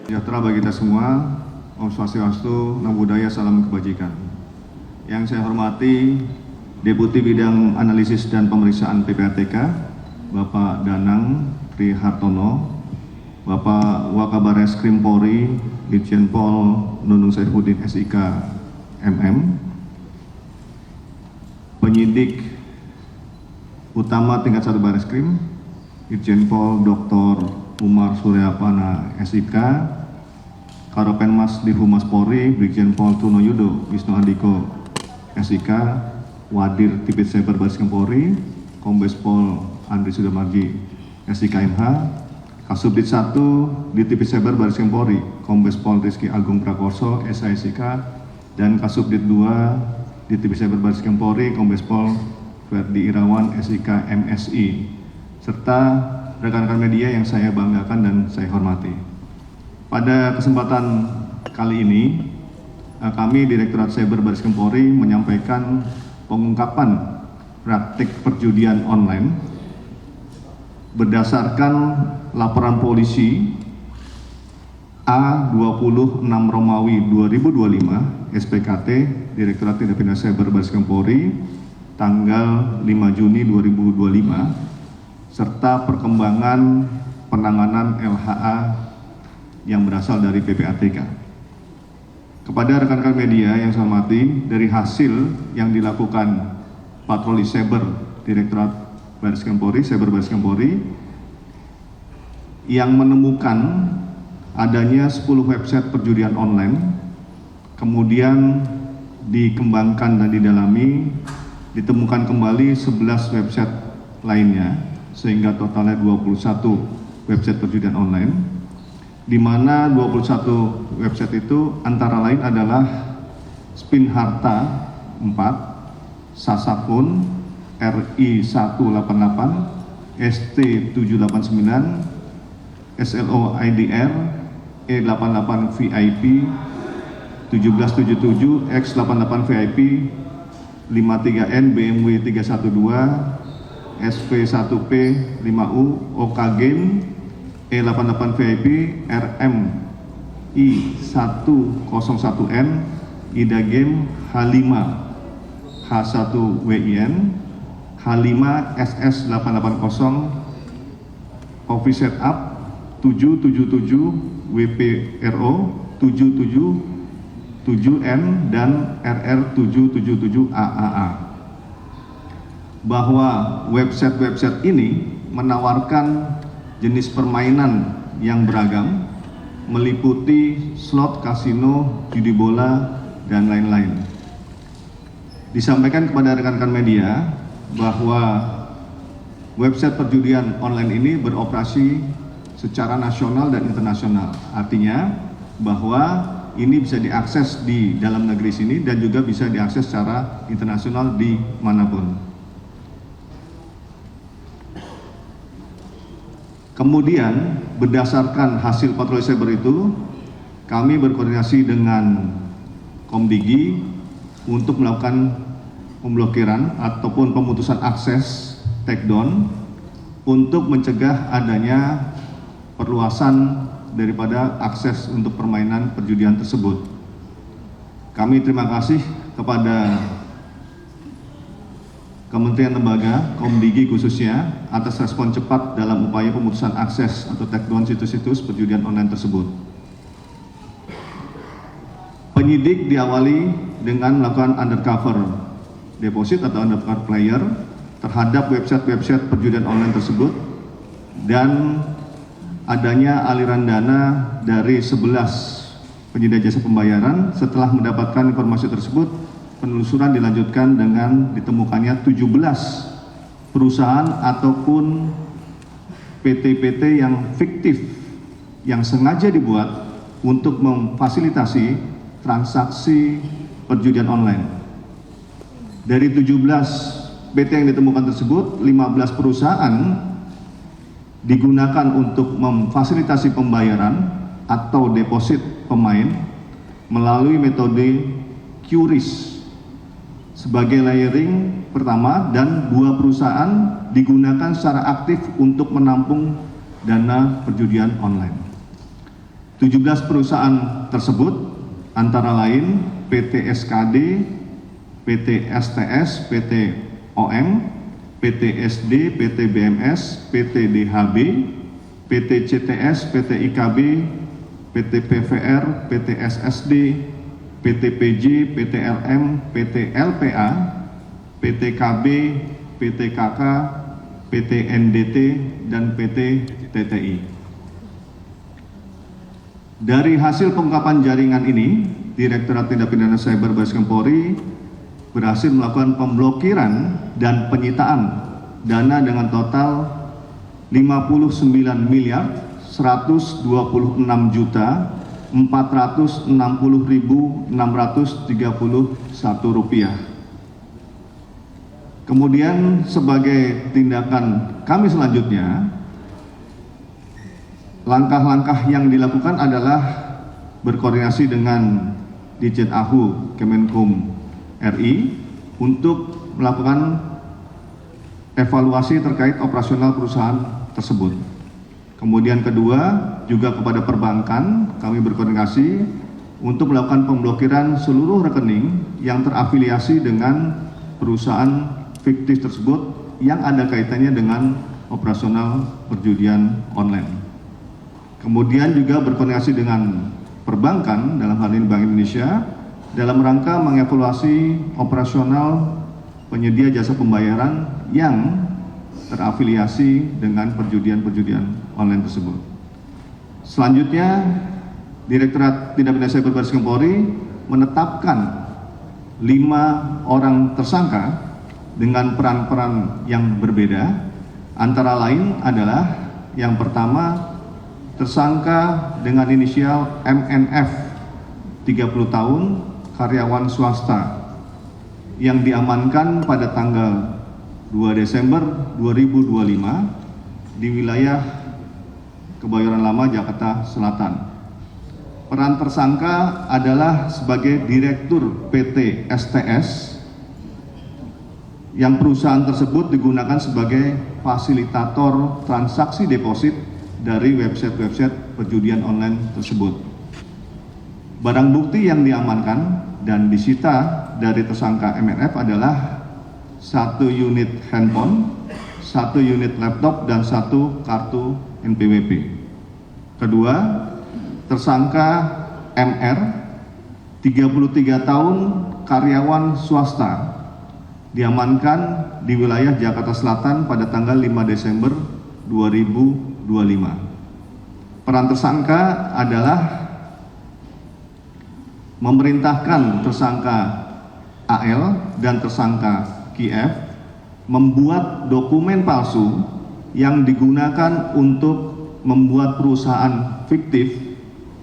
Sejahtera bagi kita semua, Om Swastiastu, Namo Buddhaya, Salam Kebajikan. Yang saya hormati Deputi Bidang Analisis dan Pemeriksaan PPATK, Bapak Danang Tri Hartono, Bapak Wakabares Krim Polri, Ditjen Pol Nunung Saifuddin SIK MM, Penyidik Utama Tingkat 1 Bareskrim, Ditjen Pol Dr. Umar Suryapana SIK, Karopenmas Dirhumas Polri, Brigjen Pol Trunoyudo Wisnu Andiko SIK, Wadir Tipit Cyber Bareskrim Polri, Kombes Pol Andri Sudamarji SIK MH, Kasubdit 1 di Tipit Cyber Bareskrim Polri, Kombes Pol Rizky Agung Prakorso SIK, dan Kasubdit 2 di Tipit Cyber Bareskrim Polri, Kombes Pol Ferdi Irawan SIK MSI, serta rekan-rekan media yang saya banggakan dan saya hormati. Pada kesempatan kali ini, kami Direktorat Cyber Bareskrim Polri menyampaikan pengungkapan praktik perjudian online berdasarkan laporan polisi A26 Romawi 2025 SPKT Direktorat Tindak Pidana Cyber Bareskrim Polri tanggal 5 Juni 2025 serta perkembangan penanganan LHA yang berasal dari PPATK. Kepada rekan-rekan media yang saya hormati, dari hasil yang dilakukan patroli cyber Direktorat Bareskrim Polri, Cyber Bareskrim Polri, yang menemukan adanya 10 website perjudian online, kemudian dikembangkan dan didalami, ditemukan kembali 11 website lainnya, sehingga totalnya 21 website perjudian online, di mana 21 website itu antara lain adalah Spin Harta 4, Sasakun, RI 188, ST 789, SLO IDR, E88 VIP, 1777, X88 VIP, 53N BMW 312, SP1P 5U, OK Game, E88 VIP, RM I101N, Ida Game H5 H1WIN, H5 SS880, Coffee Setup 777 WPRO 777N dan RR777AAA, bahwa website-website ini menawarkan jenis permainan yang beragam, meliputi slot, kasino, judi bola, dan lain-lain. Disampaikan kepada rekan-rekan media bahwa website perjudian online ini beroperasi secara nasional dan internasional. Artinya bahwa ini bisa diakses di dalam negeri sini dan juga bisa diakses secara internasional di manapun. Kemudian berdasarkan hasil patroli cyber itu, kami berkoordinasi dengan Komdigi untuk melakukan pemblokiran ataupun pemutusan akses takedown untuk mencegah adanya perluasan daripada akses untuk permainan perjudian tersebut. Kami terima kasih kepada Kementerian Lembaga, Komdigi khususnya, atas respon cepat dalam upaya pemutusan akses atau takedown situs-situs perjudian online tersebut. Penyidik diawali dengan melakukan undercover deposit atau undercover player terhadap website-website perjudian online tersebut, dan adanya aliran dana dari 11 penyedia jasa pembayaran. Setelah mendapatkan informasi tersebut, penelusuran dilanjutkan dengan ditemukannya 17 perusahaan ataupun PT-PT yang fiktif yang sengaja dibuat untuk memfasilitasi transaksi perjudian online. Dari 17 PT yang ditemukan tersebut, 15 perusahaan digunakan untuk memfasilitasi pembayaran atau deposit pemain melalui metode QRIS sebagai layering pertama, dan 2 perusahaan digunakan secara aktif untuk menampung dana perjudian online. 17 perusahaan tersebut antara lain PT SKD, PT STS, PT OM, PT SD, PT BMS, PT DHB, PT CTS, PT IKB, PT PVR, PT SSD, PT PJ, PT LM, PT LPA, PT KB, PT KK, PT NDT, dan PT TTI. Dari hasil pengungkapan jaringan ini, Direktorat Tindak Pidana Cyber Barreskrim Polri berhasil melakukan pemblokiran dan penyitaan dana dengan total 59.460.460.631 rupiah. Kemudian sebagai tindakan kami selanjutnya, langkah-langkah yang dilakukan adalah berkoordinasi dengan Ditjen AHU Kemenkum RI untuk melakukan evaluasi terkait operasional perusahaan tersebut. Kemudian kedua, juga kepada perbankan kami berkoordinasi untuk melakukan pemblokiran seluruh rekening yang terafiliasi dengan perusahaan fiktif tersebut yang ada kaitannya dengan operasional perjudian online. Kemudian juga berkoordinasi dengan perbankan, dalam hal ini Bank Indonesia, dalam rangka mengevaluasi operasional penyedia jasa pembayaran yang terafiliasi dengan perjudian online tersebut. Selanjutnya, Direktorat Tindak Pidana Cyber Barreskrim Polri menetapkan 5 orang tersangka dengan peran-peran yang berbeda, antara lain adalah yang pertama, tersangka dengan inisial MNF, 30 tahun, karyawan swasta, yang diamankan pada tanggal 2 Desember 2025 di wilayah Kebayoran Lama, Jakarta Selatan. Peran tersangka adalah sebagai Direktur PT STS, yang perusahaan tersebut digunakan sebagai fasilitator transaksi deposit dari website-website perjudian online tersebut. Barang bukti yang diamankan dan disita dari tersangka MNF adalah 1 unit handphone, 1 unit laptop, dan 1 kartu NPWP. Kedua, tersangka MR, 33 tahun, karyawan swasta, diamankan di wilayah Jakarta Selatan pada tanggal 5 Desember 2025. Peran tersangka adalah memerintahkan tersangka AL dan tersangka QF membuat dokumen palsu yang digunakan untuk membuat perusahaan fiktif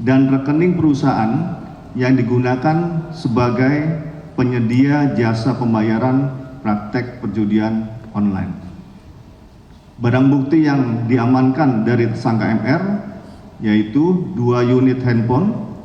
dan rekening perusahaan yang digunakan sebagai penyedia jasa pembayaran praktek perjudian online. Barang bukti yang diamankan dari tersangka MR yaitu 2 unit handphone,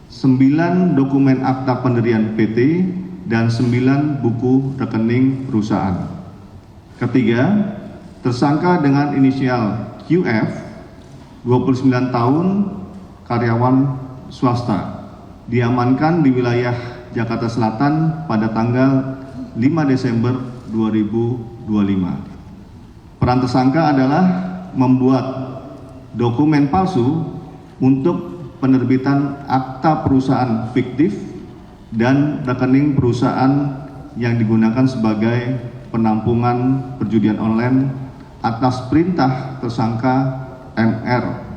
9 dokumen akta pendirian PT, dan 9 buku rekening perusahaan. Ketiga, tersangka dengan inisial QF, 29 tahun, karyawan swasta, diamankan di wilayah Jakarta Selatan pada tanggal 5 Desember 2025. Peran tersangka adalah membuat dokumen palsu untuk penerbitan akta perusahaan fiktif dan rekening perusahaan yang digunakan sebagai penampungan perjudian online atas perintah tersangka MR.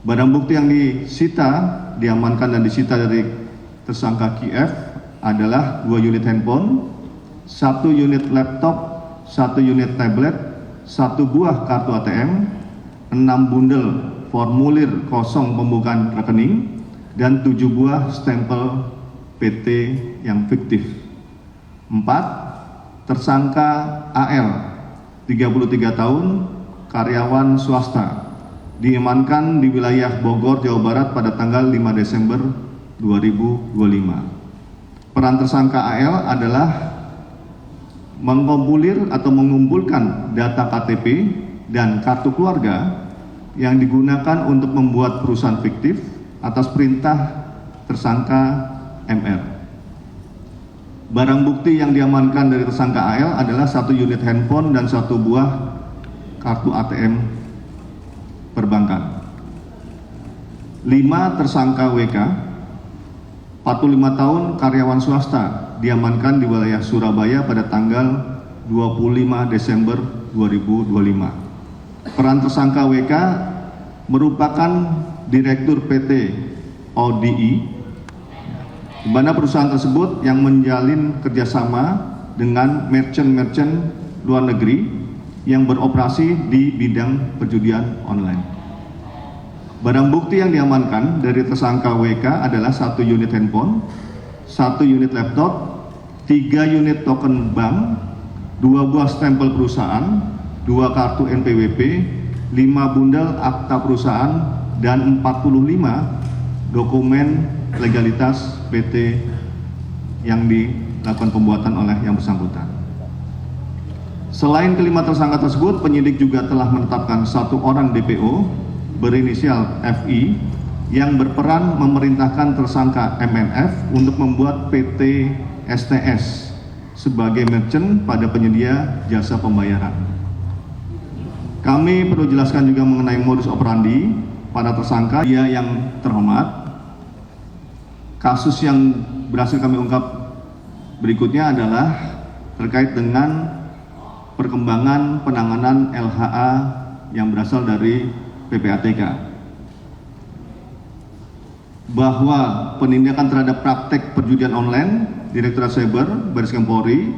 Barang bukti yang diamankan dan disita dari tersangka QF adalah 2 unit handphone, 1 unit laptop, 1 unit tablet, 1 buah kartu ATM, 6 bundel formulir kosong pembukaan rekening, dan 7 buah stempel PT yang fiktif. 4. Tersangka AL, 33 tahun, karyawan swasta, diamankan di wilayah Bogor, Jawa Barat pada tanggal 5 Desember 2025. Peran tersangka AL adalah mengkompilir atau mengumpulkan data KTP dan kartu keluarga yang digunakan untuk membuat perusahaan fiktif atas perintah tersangka MR. Barang bukti yang diamankan dari tersangka AL adalah 1 unit handphone dan 1 buah kartu ATM perbankan. 5. Tersangka WK, 45 tahun, karyawan swasta, diamankan di wilayah Surabaya pada tanggal 25 Desember 2025. Peran tersangka WK merupakan Direktur PT ODI, di mana perusahaan tersebut yang menjalin kerjasama dengan merchant-merchant luar negeri yang beroperasi di bidang perjudian online. Barang bukti yang diamankan dari tersangka WK adalah 1 unit handphone, 1 unit laptop, 3 unit token bank, 2 buah stempel perusahaan, 2 kartu NPWP, 5 bundel akta perusahaan, dan 45 dokumen legalitas PT yang dilakukan pembuatan oleh yang bersangkutan. Selain kelima tersangka tersebut, penyidik juga telah menetapkan 1 orang DPO berinisial FI yang berperan memerintahkan tersangka MNF untuk membuat PT STS sebagai merchant pada penyedia jasa pembayaran. Kami perlu jelaskan juga mengenai modus operandi para tersangka. Yang terhormat, kasus yang berhasil kami ungkap berikutnya adalah terkait dengan perkembangan penanganan LHA yang berasal dari PPATK, bahwa penindakan terhadap praktek perjudian online Direktorat Cyber Bareskrim Polri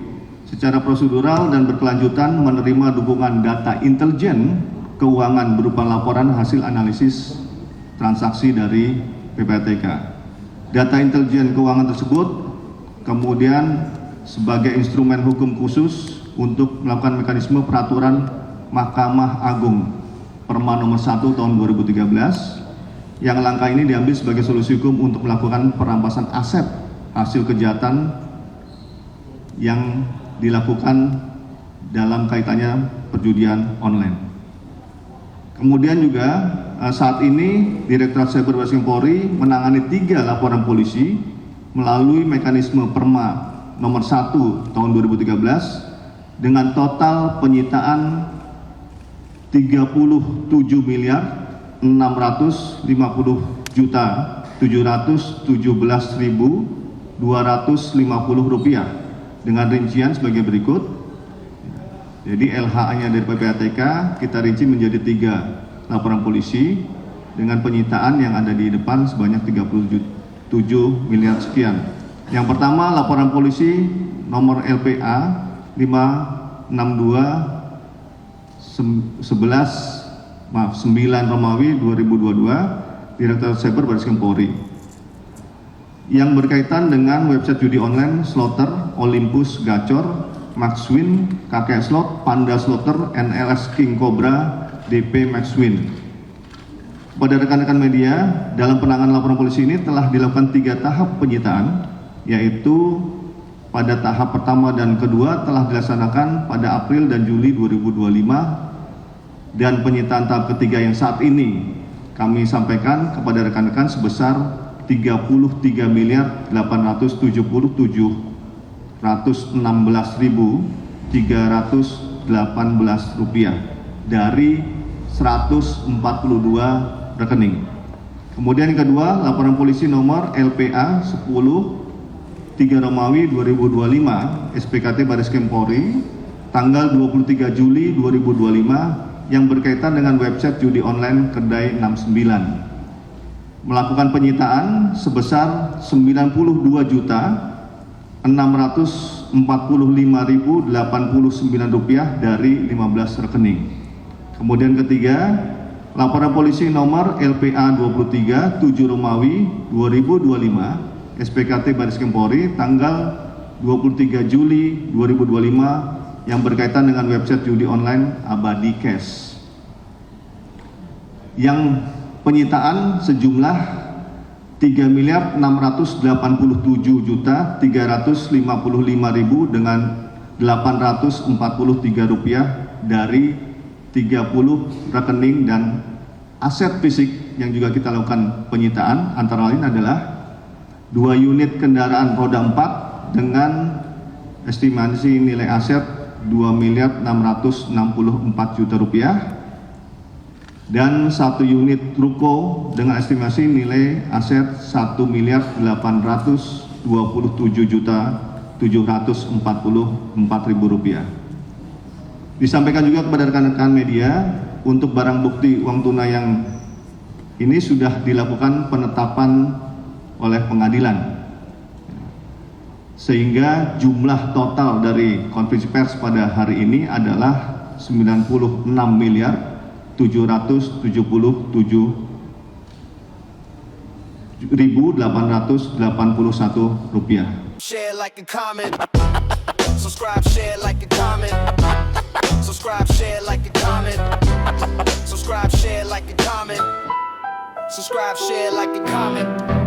secara prosedural dan berkelanjutan menerima dukungan data intelijen keuangan berupa laporan hasil analisis transaksi dari PPATK. Data intelijen keuangan tersebut kemudian sebagai instrumen hukum khusus untuk melakukan mekanisme peraturan Mahkamah Agung Perma nomor 1 tahun 2013, yang langkah ini diambil sebagai solusi hukum untuk melakukan perampasan aset hasil kejahatan yang dilakukan dalam kaitannya perjudian online. Kemudian juga saat ini Direktorat Cyber Bareskrim Polri menangani 3 laporan polisi melalui mekanisme Perma nomor 1 tahun 2013 dengan total penyitaan 37.650.717.250 rupiah dengan rincian sebagai berikut. Jadi LHA-nya dari PPATK kita rinci menjadi 3 laporan polisi dengan penyitaan yang ada di depan sebanyak 37 miliar sekian. Yang pertama, laporan polisi nomor LPA 562 9 Romawi 2022 Direktorat Cyber Bareskrim Polri yang berkaitan dengan website judi online Slotter, Olympus Gacor, Maxwin, Kakek Slot, Panda Slotter, NLS King Cobra, DP Maxwin. Pada rekan-rekan media, dalam penanganan laporan polisi ini telah dilakukan 3 tahap penyitaan, yaitu pada tahap pertama dan kedua telah dilaksanakan pada April dan Juli 2025, dan penyitaan tahap ketiga yang saat ini kami sampaikan kepada rekan-rekan sebesar 33.816.318 rupiah dari 142 rekening. Kemudian yang kedua, laporan polisi nomor LPA 10 3 Romawi 2025 SPKT Bareskrim Polri tanggal 23 Juli 2025 yang berkaitan dengan website judi online Kedai 69 melakukan penyitaan sebesar 92.600.000 Rp445.089 dari 15 rekening. Kemudian ketiga, laporan polisi nomor LPA 23 7 Romawi 2025 SPKT Baris Krim Polri tanggal 23 Juli 2025 yang berkaitan dengan website judi online Abadi Cash. Yang penyitaan sejumlah Rp3.687.355.000 dengan Rp843 dari 30 rekening dan aset fisik yang juga kita lakukan penyitaan antara lain adalah 2 unit kendaraan roda 4 dengan estimasi nilai aset Rp2.664.000.000 dan 1 unit ruko dengan estimasi nilai aset Rp1.827.744.000. Disampaikan juga kepada rekan-rekan media untuk barang bukti uang tunai yang ini sudah dilakukan penetapan oleh pengadilan, sehingga jumlah total dari konferensi pers pada hari ini adalah Rp96.777.881. Share, like, and comment. Subscribe, share, like, and comment. Subscribe, share, like, and comment. Subscribe, share, like, and comment. Subscribe, share, like, and comment.